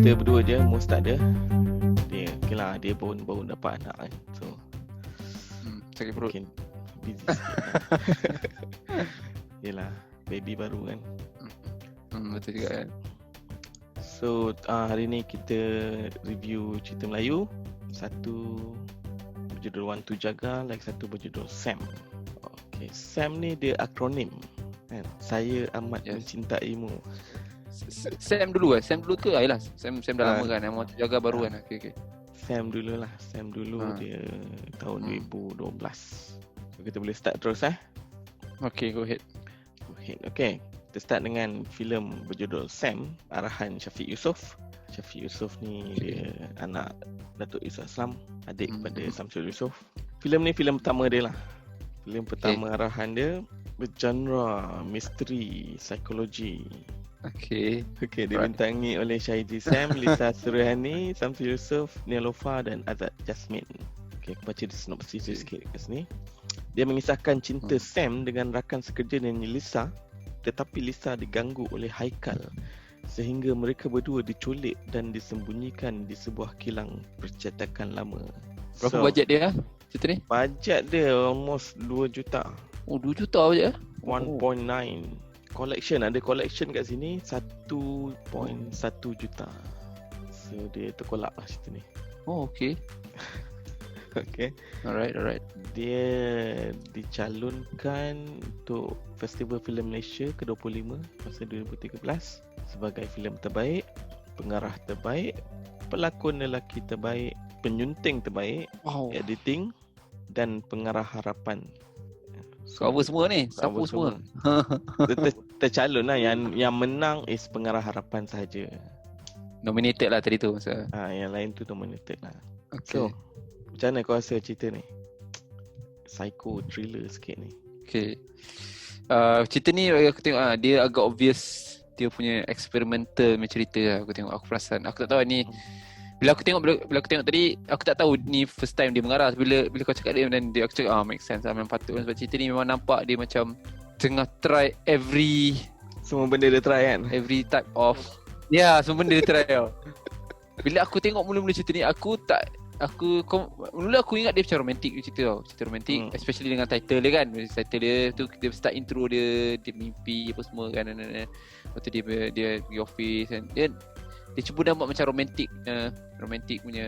kita berdua je, Mus tak ada. Dia okay lah, dia baru dapat anak kan. So sakit perut. mungkin busy sikit lah. Yelah, baby baru kan. Betul juga kan. So hari ni kita review cerita Melayu. Satu berjudul Wan Tu Jaga, lagi satu berjudul Sam. Okay, Sam ni dia akronim kan? Saya amat mencintaimu. Sam dulu Sam dulu tu yalah. Sam dah lama kan. Wan Tu Jaga baru kan. Okay. Sam dulu lah. Sam dulu dia tahun 2012. So kita boleh start terus Okay, go ahead. Okay, kita start dengan filem berjudul Sam, arahan Syafiq Yusof. Syafiq Yusof ni dia anak Datuk Yusof Aslam, adik pada Samsul Yusof. Filem ni filem pertama dia lah. Filem pertama arahan dia bergenre misteri, psikologi. Okay, dibintangi oleh Syahidi Sam, Lisa Suryani, Samsul Yusof, Neelofa dan Azad Jasmine. Okay, aku baca sinopsis sikit kat sini. Dia mengisahkan cinta Sam dengan rakan sekerja dengan Lisa, tetapi Lisa diganggu oleh Haikal sehingga mereka berdua diculik dan disembunyikan di sebuah kilang percetakan lama. Berapa bajet dia cerita ni? Bajet dia almost 2 juta. Oh, 2 juta bajet 1.9. Collection, ada collection kat sini 1.1 juta. So dia terkolak lah cerita ni. Oh, okay. Okay. Alright. Dia dicalonkan untuk Festival Filem Malaysia ke-25 masa 2013 sebagai filem terbaik, pengarah terbaik, pelakon lelaki terbaik, penyunting terbaik, editing dan pengarah harapan. Cover semua ni, sapu semua. Tercalon lah, yang menang is pengarah harapan sahaja. Nominated lah tadi tu masa. Yang lain tu nominated lah. Okay. So, macam mana kau rasa cerita ni? Psycho thriller sikit ni. Okay. Cerita ni aku tengok dia agak obvious dia punya experimental punya cerita lah. Aku tengok, aku perasan. Aku tak tahu ni bila aku tengok tadi, aku tak tahu ni first time dia mengarah. Bila kau cakap dia dan aku cakap make sense lah, memang patut. Sebab cerita ni memang nampak dia macam tengah try semua benda dia try kan? Every type of semua benda dia try tau. Bila aku tengok mula-mula cerita ni, mula aku ingat dia macam romantik cerita tau. Cerita romantik, especially dengan title dia kan. Title dia tu dia start intro dia mimpi apa semua kan. Lepas tu dia pergi office kan. Dia cuba dah buat macam romantik punya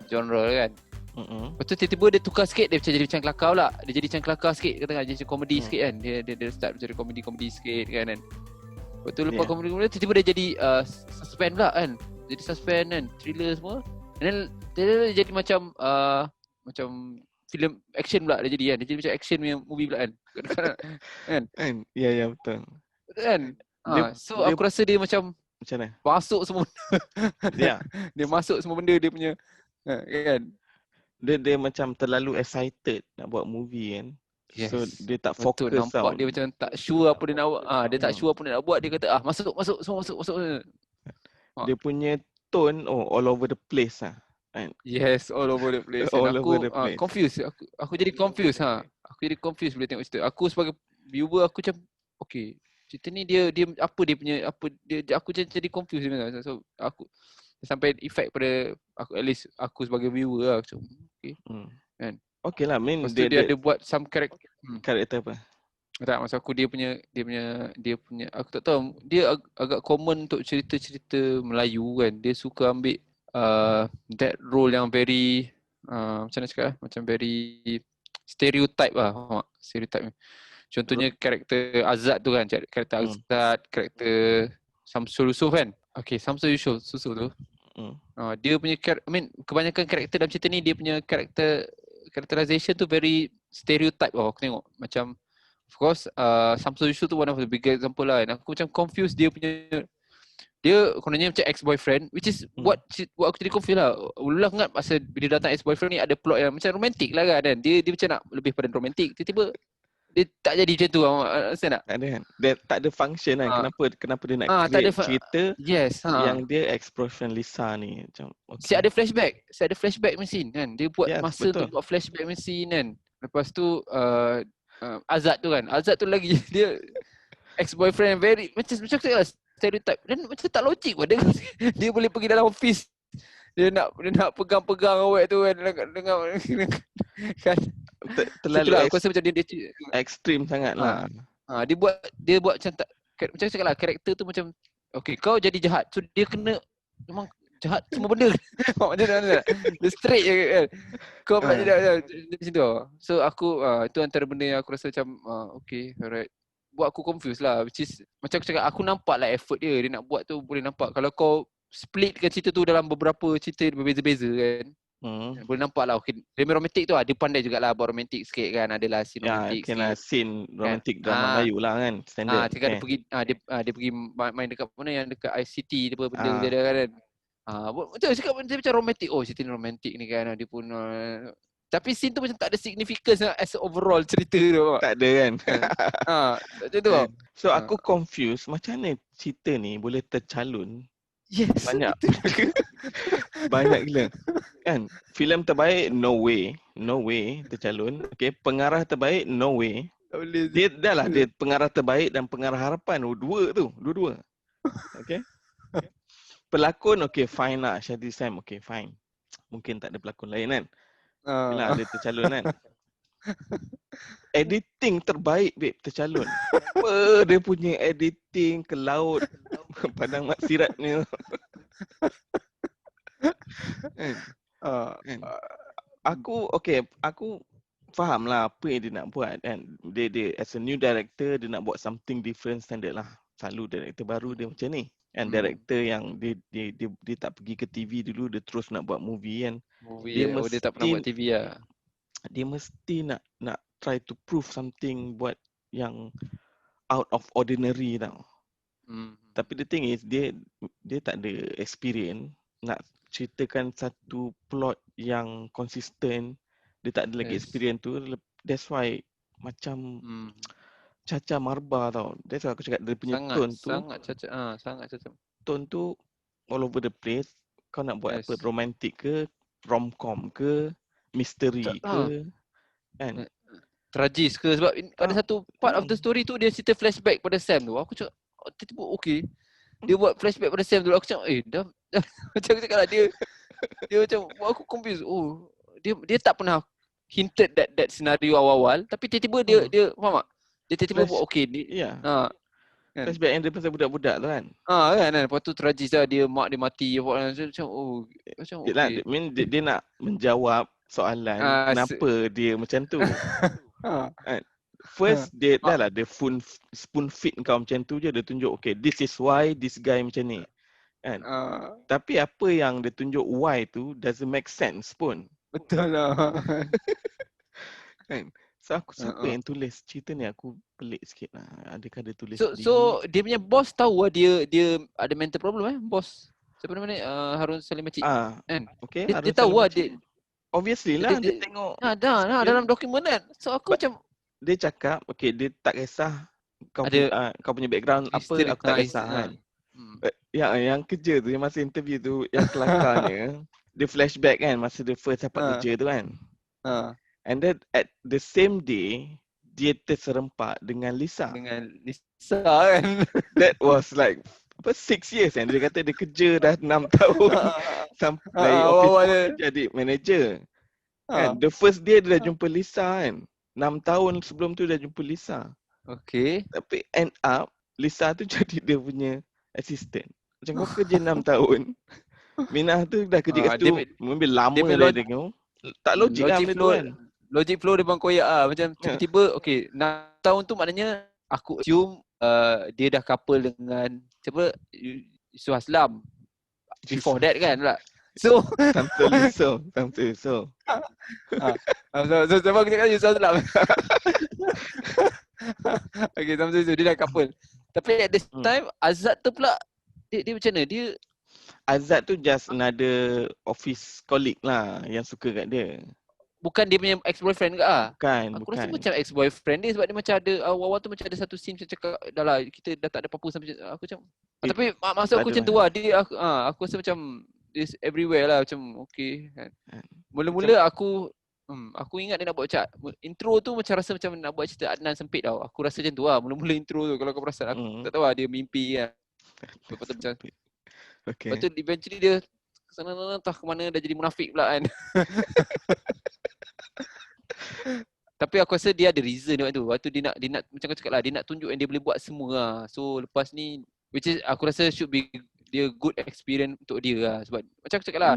genre kan. Lepas tu tiba-tiba dia tukar sikit, dia jadi macam kelakar pula. Dia jadi macam kelakar sikit, kata jadi macam komedi sikit kan. Dia start jadi komedi sikit kan. Lepas tu lepas komedi tiba-tiba dia jadi suspense pula kan. Jadi suspense kan, thriller semua. And then dia jadi macam filem action pula dia jadi kan. Dia jadi macam action punya movie pula kan. Kan? Ya betul. Kan? Aku rasa dia macam mana? Masuk semua benda. Dia masuk semua benda dia punya kan. Dia macam terlalu excited nak buat movie kan. Yes. So dia tak fokus tau. Nampak dia macam tak sure apa dia nak buat. Dia tak sure apa dia nak buat. Dia kata masuk. Dia punya tone all over the place lah kan? Yes, all over the place. Aku confused. Aku jadi confused Aku jadi confused bila tengok cerita. Aku sebagai viewer aku macam okay, cerita ni dia apa dia punya aku jadi confused sebenarnya. So aku sampai effect pada aku, at least aku sebagai viewer lah. So, okay. Kan? Okay lah, dia ada buat some karakter apa? Tak, maksud aku dia punya aku tak tahu, dia agak common untuk cerita-cerita Melayu kan. Dia suka ambil that role yang very macam mana cakap macam very stereotype lah. Stereotype. Contohnya karakter Azad tu kan, karakter Azad, karakter Samsul Yusof kan. Okay, Samsul Yusof tu. Dia punya kebanyakan karakter dalam cerita ni dia punya characterization tu very stereotype aku tengok. Macam of course Samsul Yusof tu one of the biggest example lah. Dan aku macam confused dia kononnya macam ex-boyfriend, which is what aku jadi confused lah. Ullah ingat masa bila datang ex-boyfriend ni ada plot yang macam romantik lah kan. Dia macam nak lebih pada romantik. Tiba-tiba dia tak jadi macam tu. Rasa tak? Tak ada kan? Dia tak ada function kan. Kenapa dia nak create cerita yang dia expression Lisa ni macam okay. Saya ada flashback mesin kan. Dia buat masa betul. Tu buat flashback mesin kan. Lepas tu Azad tu kan. Azad tu lagi dia ex-boyfriend very macam lah stereotype dan macam tak logik pun dia boleh pergi dalam office dia nak pegang-pegang awak tu kan dengan kan Terlalu itulah aku rasa macam dia ekstrim sangat lah. dia buat macam tak macam cakap lah karakter tu macam okey kau jadi jahat so dia kena memang jahat semua benda macam mana dia straight je kan kau pula jadi macam tu. So aku itu antara benda yang aku rasa macam okey alright buat aku confused lah which is macam aku cakap aku nampak lah effort dia nak buat tu boleh nampak kalau kau splitkan cerita tu dalam beberapa cerita berbeza-beza kan boleh nampak lah okay. Drama romantik tu dia pandai jugalah buat romantik sikit kan adalah scene romantik sikit lah scene romantik drama Melayu lah kan standard cakap dia pergi dia pergi main dekat mana yang dekat ICT dia benda dia kan betul cakap macam romantik cerita ni romantik ni kan dia pun tapi scene tu macam tak ada significance as overall cerita tu tak ada kan macam tu so aku confused macam mana cerita ni boleh tercalon banyak banyak gila kan filem terbaik no way tercalon okey pengarah terbaik no way dia dah lah dia pengarah terbaik dan pengarah harapan dua-dua okey pelakon okey fine lah Shadi Sam okey fine mungkin tak ada pelakon lain kan bila dia tercalon kan editing terbaik babe tercalon apa dia punya editing ke laut padang maksirat ni aku faham lah apa yang dia nak buat kan dia as a new director dia nak buat something different standard lah selalu director baru dia macam ni kan director yang dia tak pergi ke TV dulu dia terus nak buat movie kan dia tak pernah buat TV lah dia mesti nak try to prove something buat yang out of ordinary tau. Tapi the thing is dia tak ada experience nak ceritakan satu plot yang konsisten. Dia tak ada lagi experience tu. That's why macam caca marba tau. That's why aku cakap dia punya tone tu sangat caca. Tone tu all over the place. Kau nak buat apa romantik ke, romcom ke, misteri ke kan? Tragis ke sebab ada satu part of the story tu dia cerita flashback pada Sam tu. Aku cakap tiba-tiba okey. Dia buat flashback pada Sam tu. Aku cakap dah macam aku cakap lah dia macam aku confused. Dia tak pernah hinted that scenario awal-awal tapi tiba-tiba dia faham tak? Dia tiba-tiba buat okey ni. Kan? Flashback yang dia pasal budak-budak tu kan. Kan. Lepas tu tragis lah dia mak dia mati macam okey. Dia nak menjawab soalan kenapa dia macam tu. First dia dah lah dia spoon feed kau macam tu je dia tunjuk okay this is why this guy macam ni kan. Tapi apa yang dia tunjuk why tu doesn't make sense pun. Betul lah. Kan. So aku siapa yang tulis cerita ni aku pelik sikit lah. Adakah dia tulis So dia punya boss tahu lah dia ada mental problem bos. Siapa nama ni? Harun Salim Makcik. Kan? Okay. Dia tahu lah dia obviously lah dia tengok dalam dokumen kan. So aku macam dia cakap okay dia tak kisah kau punya background apa aku tak kisah kan. Yang kerja tu yang masa interview tu yang kelakarnya dia flashback kan masa dia first dapat kerja tu kan. And then at the same day dia terserempak dengan Lisa kan. That was like 6 years kan. Dia kata dia kerja dah 6 tahun sampai office jadi manager kan. The first day dia dah jumpa Lisa kan. 6 tahun sebelum tu dah jumpa Lisa. Okay. Tapi end up Lisa tu jadi dia punya assistant. Macam kau kerja 6 tahun Minah tu dah kerja kat situ mungkin lama dah dia tengok. Tak logik lah benda tu kan. Logic flow dia bang koyak lah. Macam tiba-tiba okay 6 tahun tu maknanya aku assume dia dah couple dengan siapa Yusuf Aslam before that kan pula. So Samsul so siapa aku cakap Yusuf Aslam. Okay Samsul dia dah couple. Tapi at this time Azad tu pula dia macam mana? Dia Azad tu just another office colleague lah yang suka kat dia. Bukan dia punya ex-boyfriend ke Bukan. Aku rasa macam ex-boyfriend dia sebab dia macam ada awal-awal tu macam ada satu scene macam cakap dah lah kita dah tak ada apa-apa sampai aku macam tapi maksud aku macam tu lah dia aku rasa macam this everywhere lah macam okay kan. Mula-mula aku ingat dia nak buat macam intro tu macam rasa macam nak buat cerita Adnan sempit tau. Aku rasa macam tu lah mula-mula intro tu kalau kau perasan aku tak tahu lah dia mimpi kan. Lepas tu macam, Okay. lepas tu eventually dia kesana entah ke mana dah jadi munafik pula kan. Tapi aku rasa dia ada reason waktu tu. Waktu dia nak macam kau cakap lah, dia nak tunjuk yang dia boleh buat semua lah. So lepas ni, which is aku rasa should be dia good experience untuk dia lah. Sebab macam aku cakap lah,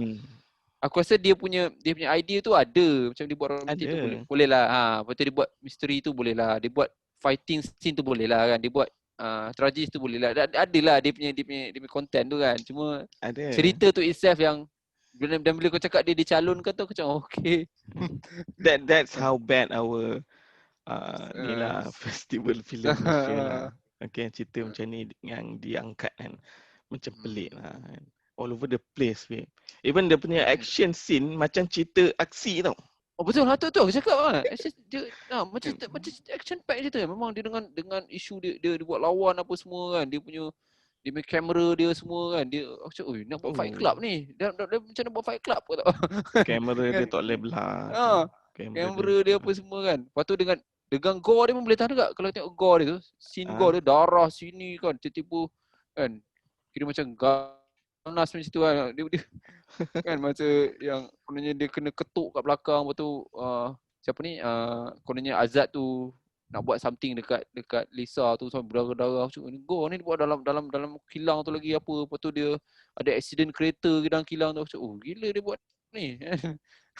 aku rasa dia punya idea tu ada. Macam dia buat romantic tu boleh lah. Lepas tu dia buat mystery tu boleh lah. Dia buat fighting scene tu boleh lah kan. Dia buat tragis tu boleh lah. Ada lah dia punya content tu kan. Cuma cerita tu itself yang dan bila kau cakap dia dicalonkan tu aku macam okay. That's how bad our ni lah festival film Malaysia lah. Okay, cerita macam ni yang diangkat kan. Macam pelik lah kan. All over the place babe. Even dia punya action scene macam cerita aksi tau. Oh betul lah tu aku cakap lah. Dia macam action pack cerita. Memang dia dengan isu dia buat lawan apa semua kan. Dia punya kamera dia semua kan. Dia aku cakap, nak buat fight club ni. Dia macam nak buat fight club ke tak? Kamera dia tak boleh belah. Kamera dia apa semua kan. Lepas tu dengan gore dia pun boleh tahan juga. Kalau tengok gore dia tu, scene gore dia darah sini kan. Tiba-tiba kan. Kira macam ganas macam tu kan. Dia kan macam yang kononnya dia kena ketuk kat belakang. Lepas tu siapa ni kononnya Azad tu nak buat something dekat Lisa tu sampai berdarah-darah. Go ni dia buat dalam kilang tu lagi apa. Lepas tu dia ada accident kereta dalam kilang tu. Oh gila dia buat ni.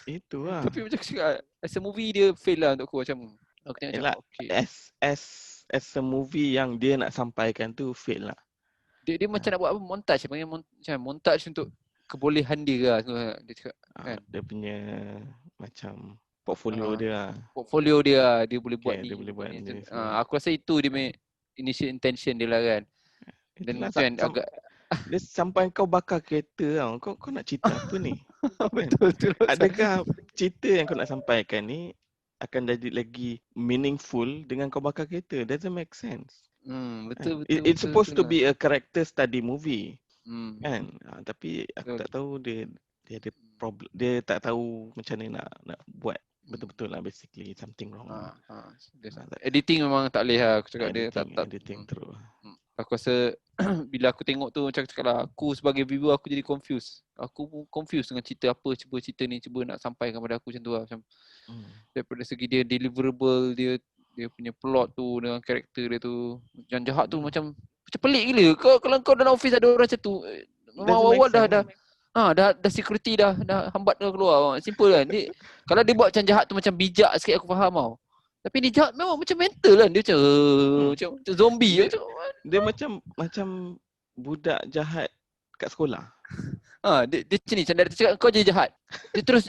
Itu lah. Tapi macam cakap as a movie dia fail lah untuk aku macam aku tengok macam okay. As a movie yang dia nak sampaikan tu fail lah. Dia macam nak buat apa montage panggil macam montage untuk kebolehan dia lah dia cakap kan. Dia punya macam portfolio dia lah. Portfolio dia boleh buat ni. Dia boleh buat ni. Aku rasa itu dia punya initial intention dia lah kan. Dan macam agak dia sampai kau bakar kereta tau. Kau nak cerita apa ni? Betul. Adakah cerita yang kau nak sampaikan ni akan jadi lagi meaningful dengan kau bakar kereta? Doesn't make sense. Betul. It's supposed to be a character study movie. Kan? Tapi aku betul. tak tahu dia ada problem. Dia tak tahu macam mana nak buat betul-betul lah basically something wrong. Editing memang tak boleh lah. Aku cakap editing terus. Aku rasa bila aku tengok tu macam cakap lah, aku sebagai viewer aku jadi confused. Aku pun confused dengan cerita apa, cuba cerita ni cuba nak sampaikan kepada aku macam tu lah. Macam daripada segi dia deliverable, dia punya plot tu dengan karakter dia tu. Yang jahat tu macam pelik gila. Kalau kau dalam office ada orang macam tu, memang awal-awal dah security dah hambat kau keluar. Simple kan. Kalau dia buat macam jahat tu macam bijak sikit aku faham tau. Tapi dia jahat memang macam mental kan. Dia macam zombie. Dia macam budak jahat kat sekolah. Dia macam ni. Macam dia cakap kau je jahat. Dia terus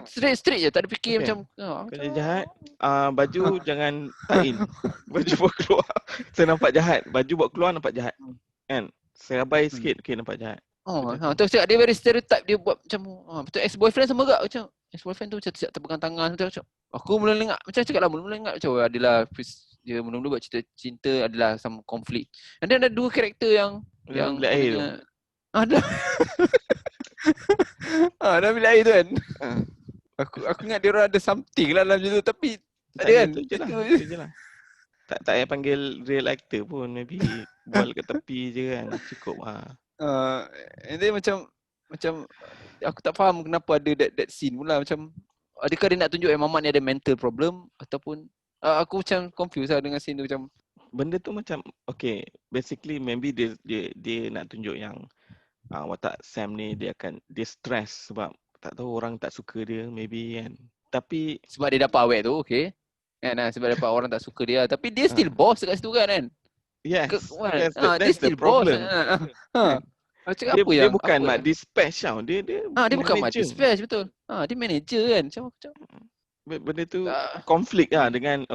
straight je. Tak ada fikir macam kau je jahat. Baju jangan tain. Baju buat keluar saya nampak jahat. Baju buat keluar nampak jahat. Kan? Serabai sikit nampak jahat. Tu cakap dia very stereotype. Dia buat macam betul ex-boyfriend sama gak macam ex-boyfriend tu macam tak terpegang tangan macam aku mula ingat macam cakap lah mula ingat macam adalah dia mula-mula buat cerita cinta adalah some konflik. And then ada dua karakter yang bilik air tu. Dah bilik air tu kan. Aku ingat dia orang ada something lah dalam tu tapi tak ada kan. Itu je lah. Tak payah panggil real actor pun, maybe bual kat tepi je kan, cukup lah. And then macam aku tak faham kenapa ada that scene pula. Macam adakah dia nak tunjuk yang Mamat ni ada mental problem ataupun aku macam confused lah dengan scene tu. Macam benda tu macam okay, basically maybe dia nak tunjuk yang watak Sam ni dia stress sebab tak tahu orang tak suka dia maybe kan. Tapi sebab dia dapat awet tu okay kan, sebab dapat orang tak suka dia tapi dia still boss dekat situ kan. Yes, dia still the problem. Dia bukan mak dispatch tau. Dia bukan mak dispatch betul. Dia manager kan. Macam benda tu konflik lah dengan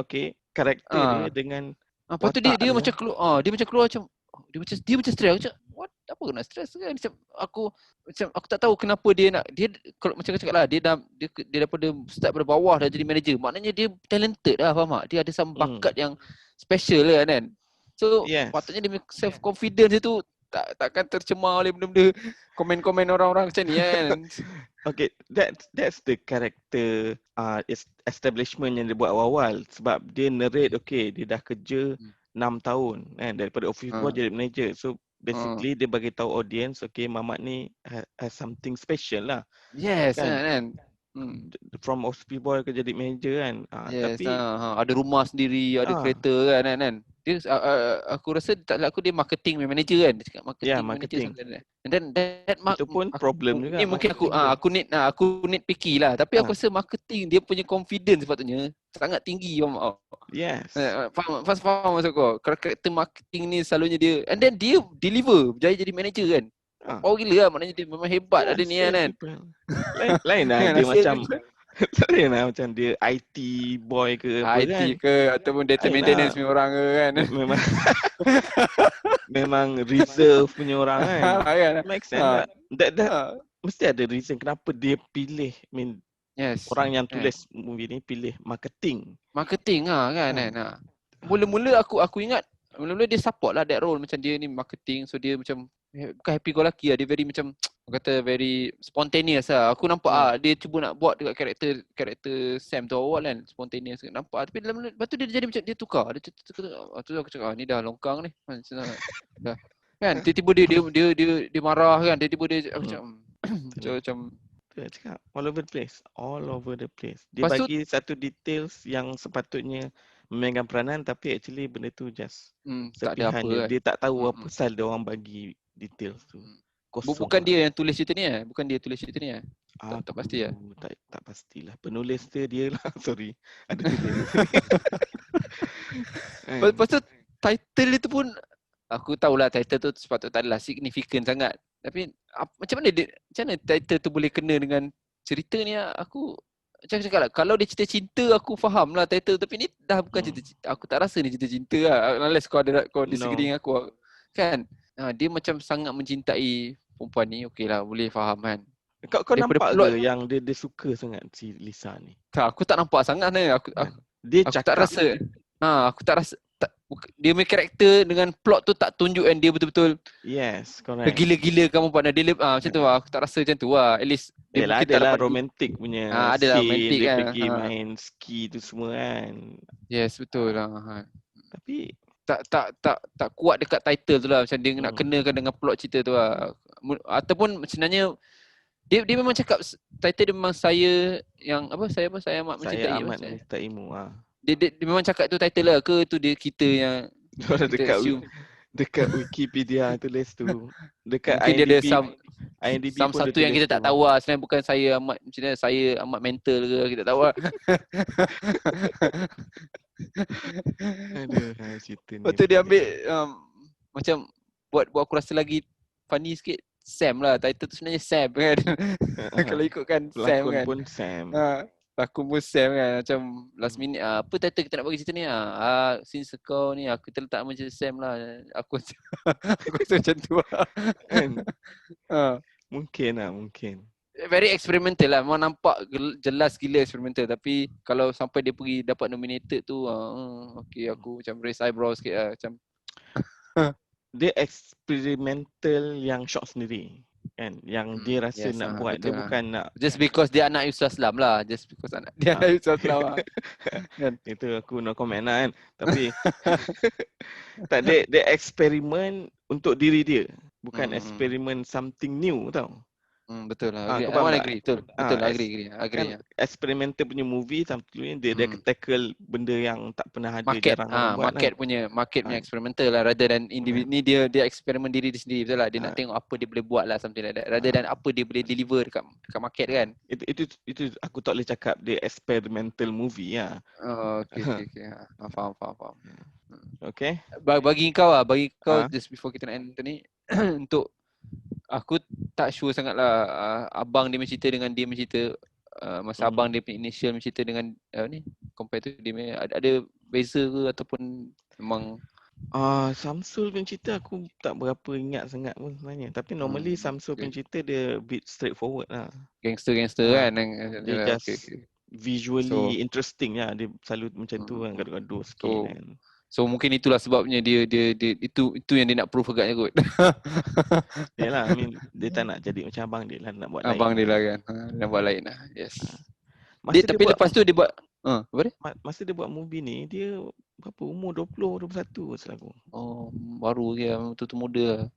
karakter dia dengan lepas tu dia macam keluar dia macam keluar macam dia macam stress. Macam what, apa nak stress kan. Macam aku tak tahu kenapa dia kalau macam cakap lah dia daripada start pada bawah dah jadi manager. Maknanya dia talented lah, faham tak? Dia ada some bakat yang special kan. So patutnya dia self confidence itu takkan tercemar oleh benda-benda komen-komen orang-orang macam ni kan. Okay, that's the character establishment yang dia buat awal-awal sebab dia narrate dia dah kerja 6 tahun kan, daripada office boy jadi manager. So basically dia bagi tahu audience, okay, Mamat ni has something special lah Yes, kan, kan. from office boy ke jadi manager kan. Yes, Tapi ada rumah sendiri, ada kereta kan. Dia aku rasa tak salah aku dia marketing manager kan. Dia cakap marketing manager marketing. something like that. And then Itu pun problem juga. ni mungkin aku need picky lah. Tapi aku rasa marketing dia punya confidence sepatutnya sangat tinggi. Yes. Faham maksud kau? Karakter marketing ni selalunya dia, and then dia deliver berjaya jadi manager kan. Power gila lah, maknanya dia memang hebat ada ni kan. Lain lah dia macam lain lah macam dia IT boy ke apa IT kan. ke ataupun data maintenance punya orang ke kan. Memang reserve punya orang kan. Make sense tak? That mesti ada reason kenapa dia pilih, orang yang tulis movie ni pilih marketing. Marketing kan. Mula-mula aku ingat mula-mula dia support lah that role, macam dia ni marketing, so dia macam bukan happy go lucky lah, dia very macam kata very spontaneous lah. Aku nampak dia cuba nak buat dekat karakter Sam tu awal kan, spontaneous nampak, tapi lepas tu dia jadi macam dia tukar. Tu aku cakap ni dah longkang ni. Dah. Kan tiba-tiba dia marah kan, tiba-tiba dia aku macam cakap all over the place. Dia bagi satu details yang sepatutnya memainkan peranan, tapi actually benda tu just tak ada apa kan. Dia tak tahu apa pasal dia orang bagi details tu. Bukan dia yang tulis cerita ni Bukan dia tulis cerita ni tak pasti lah. Tak pastilah. Penulis dia lah. Sorry. Ada tulis. Lepas tu title itu pun aku tahulah title tu sepatutnya tak adalah signifikan sangat. Tapi macam mana title tu boleh kena dengan cerita ni? Aku macam cakap lah, kalau dia cerita cinta aku faham lah title, tapi ni dah bukan cerita cinta. Aku tak rasa ni cerita cinta lah, unless kau disagree dengan aku kan. Dia macam sangat mencintai perempuan ni, okey lah, boleh faham kan. Kau nampak ke yang dia suka sangat si Lisa ni? Tak, aku tak nampak sangat ni. Aku tak rasa. Aku tak rasa dia punya karakter dengan plot tu tak tunjuk dia betul-betul yes, correct. Gila-gila kamu partner dia macam tu lah. Aku tak rasa macam tu lah. At least dia mungkin tak dapat romantik punya adalah scene, romantik dia kan. pergi main ski tu semua kan. Yes, betul lah. Tapi tak kuat dekat title tu lah, macam dia nak kenakan dengan plot cerita tu lah. Ataupun sebenarnya dia memang cakap title dia memang saya amat mencintaimu. Dia memang cakap tu title lah ke tu dia kita yang dekat Wikipedia tulis tu. Dekat mungkin IMDb, dia ada IMDb pun satu yang kita tak tahu lah. Sebenarnya bukan saya amat mental ke, kita tak tahu lah. Cerita ni. Lepas tu dia ambil macam buat aku rasa lagi funny sikit, Sam lah. Title tu sebenarnya Sam kan. Kalau ikutkan Sam kan. Pelakon pun Sam. Pelakon pun Sam kan. Macam last minute apa title kita nak bagi cerita ni since kau ni kita letak macam Sam lah. Aku rasa macam tu lah. Mungkin. Very experimental lah. Memang nampak jelas gila experimental. Tapi kalau sampai dia pergi dapat nominated tu okay, aku macam raise eyebrow sikit lah. Macam dia eksperimental yang shot sendiri kan, yang dia rasa nak buat, dia bukan nak just because dia anak Yusuf Aslam lah, just because anak dia anak Yusuf Aslam lah. Kan? Itu aku no comment lah kan, tapi tak, dia eksperimen untuk diri dia, bukan eksperimen something new tau. Betul lah. Agree. Betul agree. Kan, experimental punya movie tentunya dia tackle benda yang tak pernah ada, jarang orang buat. Market punya experimental lah, rather than individu ni dia eksperimen diri dia sendiri, betul lah. Dia nak tengok apa dia boleh buat lah, something like that, rather than apa dia boleh deliver dekat market kan. Itu aku tak boleh cakap dia experimental movie lah. Okay. Faham. Okay. Bagi kau just before kita nak end ni untuk aku tak sure sangat lah abang dia mencerita dengan dia mencerita masa abang dia initial mencerita dengan ni compare to dia ada beza ke ataupun memang Samsul punya cerita aku tak berapa ingat sangat pun sebenarnya, tapi normally Samsul punya cerita dia bit straightforward lah, gangster kan, dia just visually interesting lah, dia selalu macam tu kan, gaduh-gaduh sikit kan. So mungkin itulah sebabnya dia itu yang dia nak prove agaknya kot. Yalah, dia tak nak jadi macam abang dia lah, nak buat abang lain. Abang dia lah kan. Nak buat lain lah. Yes. Tapi lepas tu dia buat apa dia? Masa dia buat movie ni, dia berapa umur 20, 21 selaku. Oh, baru dia, betul-betul muda lah.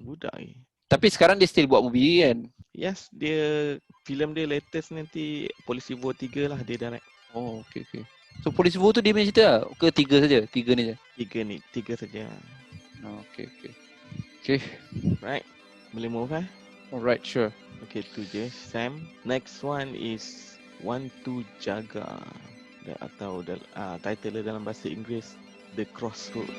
Budak ni. Tapi sekarang dia still buat movie kan? Yes, dia filem dia latest nanti Polisi War 3 lah dia direct. Oh, okay. So, Police War tu dia punya cerita lah? Ke 3 saja? 3 ni je? 3 saja. Oh, okay. Right. Boleh move Alright, sure. Okay, tu je Sam. Next one is One to Jaga. Atau title dia dalam bahasa Inggeris The Crossroad.